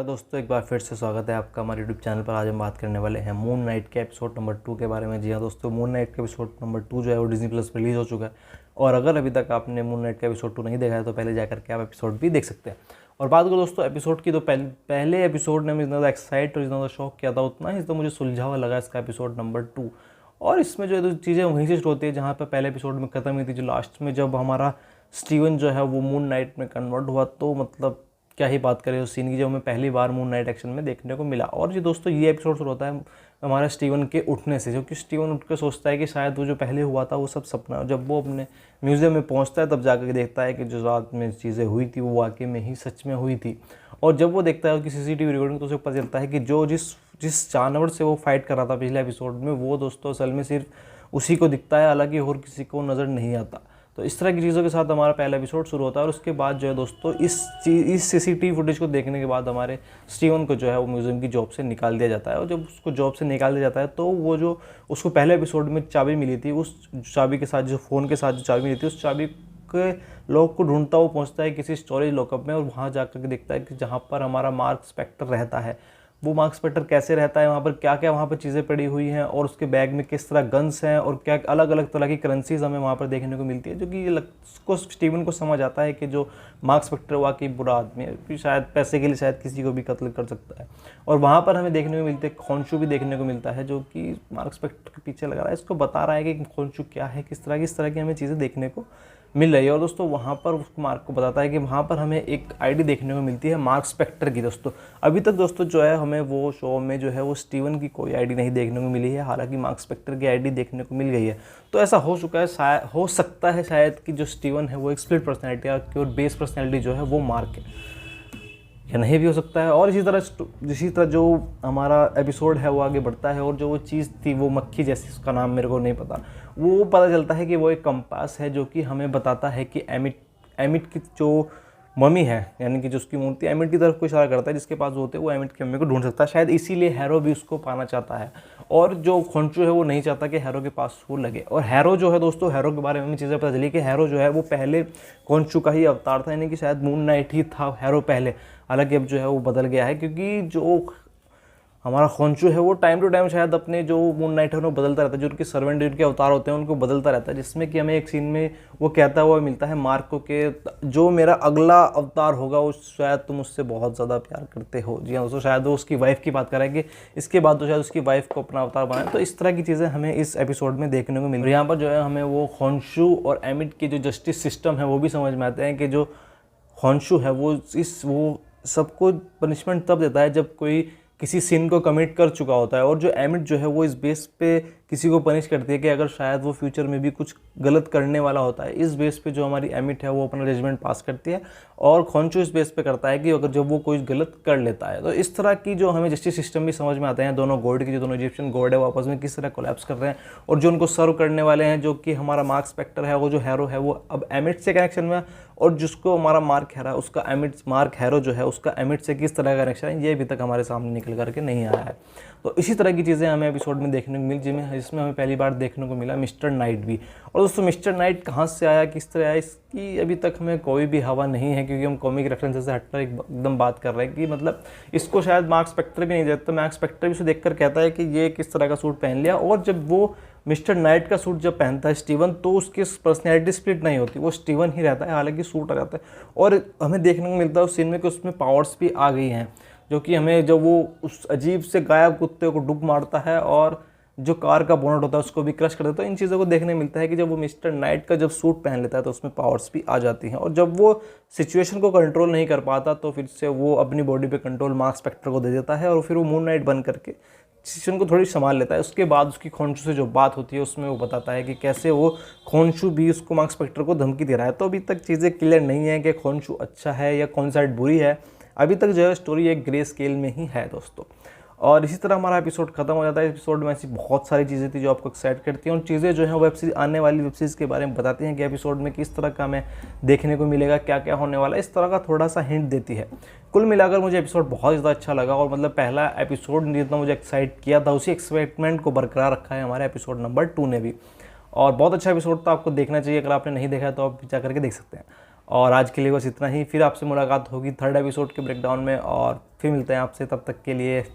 दोस्तों, एक बार फिर से स्वागत है आपका हमारे यूट्यूब चैनल पर। आज हम बात करने वाले हैं मून नाइट के एपिसोड नंबर 2 के बारे में। जी हाँ दोस्तों, मून नाइट का एपिसोड नंबर 2 जो है वो डिज्नी प्लस पर रिलीज़ हो चुका है। और अगर अभी तक आपने मून नाइट का एपिसोड 2 नहीं देखा है तो पहले जाकर के आप एपिसोड भी देख सकते हैं। और बात करो दोस्तों एपिसोड की, तो पहले एपिसोड ने मुझे जितना ज़्यादा एक्साइट और जितना ज़्यादा शौक किया था उतना ही तो मुझे सुलझा हुआ लगा इसका एपिसोड नंबर 2। और इसमें जो है चीज़ें वहीं से शुरू होती है जहाँ पर पहले एपिसोड में ख़त्म हुई थी। जो लास्ट में जब हमारा स्टीवन जो है वो मून नाइट में कन्वर्ट हुआ, तो मतलब क्या ही बात करें उस सीन की जो हमें पहली बार मून नाइट एक्शन में देखने को मिला। और ये दोस्तों ये एपिसोड शुरू होता है हमारा स्टीवन के उठने से, क्योंकि स्टीवन उठ कर सोचता है कि शायद वो जो पहले हुआ था वो सब सपना। जब वो अपने म्यूज़ियम में पहुंचता है तब जाकर देखता है कि जो रात में चीज़ें हुई थी वो वाकई में ही सच में हुई थी। और जब वो देखता है कि सीसीटीवी रिकॉर्डिंग, तो उसे पता चलता है कि जो जिस जानवर से वो फाइट कर रहा था पिछले एपिसोड में, वो दोस्तों असल में सिर्फ उसी को दिखता है, हालांकि और किसी को नज़र नहीं आता। तो इस तरह की चीज़ों के साथ हमारा पहला एपिसोड शुरू होता है। और उसके बाद जो है दोस्तों इस सीसीटीवी फुटेज को देखने के बाद हमारे स्टीवन को जो है वो म्यूज़ियम की जॉब से निकाल दिया जाता है। और जब उसको जॉब से निकाल दिया जाता है तो वो जो उसको पहले एपिसोड में चाबी मिली थी, उस चाबी के साथ जो फ़ोन के साथ जो चाबी मिली थी, उस चाबी के लॉक को ढूंढता वो पहुंचता है किसी स्टोरेज लॉकअप में। और वहाँ जाकर के देखता है कि जहाँ पर हमारा मार्क स्पेक्टर रहता है, वो मार्क स्पेक्टर कैसे रहता है, वहाँ पर क्या क्या वहाँ पर चीज़ें पड़ी हुई हैं, और उसके बैग में किस तरह गन्स हैं, और क्या अलग अलग तरह की करेंसीज हमें वहाँ पर देखने को मिलती है। जो कि उसको स्टीवन को समझ आता है कि जो मार्क स्पेक्टर वाकई बुरा आदमी है, कि शायद पैसे के लिए शायद किसी को भी कत्ल कर सकता है। और वहाँ पर हमें देखने को मिलते खोंशू भी देखने को मिलता है, जो कि मार्क स्पेक्टर के पीछे लगा रहा है। इसको बता रहा है कि खोंशू क्या है, किस तरह की हमें चीज़ें देखने को मिल रही है। और दोस्तों वहाँ पर उसको मार्क को बताता है कि वहाँ पर हमें एक आईडी देखने को मिलती है मार्क स्पेक्टर की। दोस्तों अभी तक दोस्तों जो है हमें वो शो में जो है वो स्टीवन की कोई आईडी नहीं देखने को मिली है, हालांकि मार्क स्पेक्टर की आईडी देखने को मिल गई है। तो ऐसा हो चुका है, शायद हो सकता है शायद कि जो स्टीवन है वो एक स्प्लिट पर्सनैलिटी है और बेस पर्सनैलिटी जो है वो मार्क है, या नहीं भी हो सकता है। और इसी तरह जो हमारा एपिसोड है वो आगे बढ़ता है, और जो वो चीज़ थी वो मक्खी जैसी, उसका नाम मेरे को नहीं पता, वो पता चलता है कि वो एक कंपास है जो कि हमें बताता है कि एमिट की जो मम्मी है, यानी कि जो उसकी मूर्ति एमिट की तरफ को इशारा करता है, जिसके पास वो होते हैं वो एमिट की मम्मी को ढूंढ सकता है। शायद इसीलिए हैरो भी उसको पाना चाहता है, और जो खोंचू है वो नहीं चाहता कि हैरो के पास वो लगे। और हैरो जो है दोस्तों, हैरो के बारे में चीज़ें पता चली कि हैरो जो है वो पहले खोंचू का ही अवतार था, यानी कि शायद मून नाइट ही था हैरो पहले। हालांकि अब जो है वो बदल गया है, क्योंकि जो हमारा खोंचू है वो टाइम टू टाइम शायद अपने जो मून नाइट है उनको बदलता रहता है, जो उनके सर्वेंट उनके अवतार होते हैं उनको बदलता रहता है। जिसमें कि हमें एक सीन में वो कहता हुआ मिलता है मार्क को कि जो मेरा अगला अवतार होगा वो शायद तुम उससे बहुत ज़्यादा प्यार करते हो। जी हाँ दोस्तों, शायद वो उसकी वाइफ की बात कर रहा है कि इसके बाद तो शायद उसकी वाइफ को अपना अवतार बनाए। तो इस तरह की चीज़ें हमें इस एपिसोड में देखने को मिल रही है। यहाँ पर जो है हमें वो खोंचू और एमिट की जो जस्टिस सिस्टम है वो भी समझ में आते हैं कि जो खोंचू है वो सबको पनिशमेंट तब देता है जब कोई किसी सिन को कमिट कर चुका होता है, और जो एमिट जो है वो इस बेस पे किसी को पनिश करती है कि अगर शायद वो फ्यूचर में भी कुछ गलत करने वाला होता है। इस बेस पे जो हमारी एमिट है वो अपना जजमेंट पास करती है, और खोंचू इस बेस पे करता है कि अगर जब वो कोई गलत कर लेता है। तो इस तरह की जो हमें जस्टिस सिस्टम भी समझ में आते हैं। दोनों गॉड की, जो दोनों इजिप्शियन गॉड है वो आपस में किस तरह कोलैप्स कर रहे हैं, और जो उनको सर्व करने वाले हैं जो कि हमारा मार्क स्पेक्टर है, वो जो हैरो है वो अब एमिट से कनेक्शन में, और जिसको हमारा मार्क हैरा उसका मार्क हैरो जो है उसका एमिट से किस तरह का कनेक्शन है, ये अभी तक हमारे सामने निकल करके नहीं आया है। तो इसी तरह की चीज़ें हमें एपिसोड में देखने को मिली, जिसमें हमें पहली बार देखने को मिला मिस्टर नाइट भी। और दोस्तों मिस्टर नाइट कहाँ से आया, किस तरह आया, इसकी अभी तक हमें कोई भी हवा नहीं है, क्योंकि हम कॉमिक रेफरेंसेस से हटकर एकदम बात कर रहे हैं कि मतलब इसको शायद मार्क स्पेक्टर भी नहीं देता। मार्क स्पेक्टर भी उसे देखकर कहता है कि ये किस तरह का सूट पहन लिया। और जब वो मिस्टर नाइट का सूट जब पहनता है स्टीवन, तो उसकी पर्सनैलिटी स्प्लिट नहीं होती, वो स्टीवन ही रहता है, हालांकि सूट आ जाता है। और हमें देखने को मिलता है उस सीन में कि उसमें पावर्स भी आ गई हैं, जो कि हमें जब वो उस अजीब से गायब कुत्ते को डुब मारता है और जो कार का बोनट होता है उसको भी क्रश कर देता है। इन चीज़ों को देखने मिलता है कि जब वो मिस्टर नाइट का जब सूट पहन लेता है तो उसमें पावर्स भी आ जाती हैं। और जब वो सिचुएशन को कंट्रोल नहीं कर पाता तो फिर से वो अपनी बॉडी पे कंट्रोल मार्क स्पेक्टर को दे देता है, और फिर वो मून नाइट बन करके सिचुएशन को थोड़ी संभाल लेता है। उसके बाद उसकी खोंचू से जो बात होती है उसमें वो बताता है कि कैसे वो खोंचू भी उसको मार्क स्पेक्टर को धमकी दे रहा है। तो अभी तक चीज़ें क्लियर नहीं है कि खोंचू अच्छा है या कौन साइड बुरी है। अभी तक जो है स्टोरी एक ग्रे स्केल में ही है दोस्तों। और इसी तरह हमारा एपिसोड खत्म हो जाता है। एपिसोड में ऐसी बहुत सारी चीज़ें थी जो आपको एक्साइट करती हैं, और चीज़ें जो है वेब सीरीज, आने वाली वेब सीरीज़ के बारे में बताती हैं कि एपिसोड में किस तरह का हमें देखने को मिलेगा, क्या क्या होने वाला है, इस तरह का थोड़ा सा हिंट देती है। कुल मिलाकर मुझे एपिसोड बहुत ज़्यादा अच्छा लगा, और मतलब पहला एपिसोड जितना मुझे एक्साइट किया था उसी एक्साइटमेंट को बरकरार रखा है हमारे एपिसोड नंबर 2 ने भी। और बहुत अच्छा एपिसोड था, आपको देखना चाहिए। अगर आपने नहीं देखा तो आप जा करके देख सकते हैं। और आज के लिए बस इतना ही, फिर आपसे मुलाकात होगी थर्ड एपिसोड के ब्रेकडाउन में, और फिर मिलते हैं आपसे, तब तक के लिए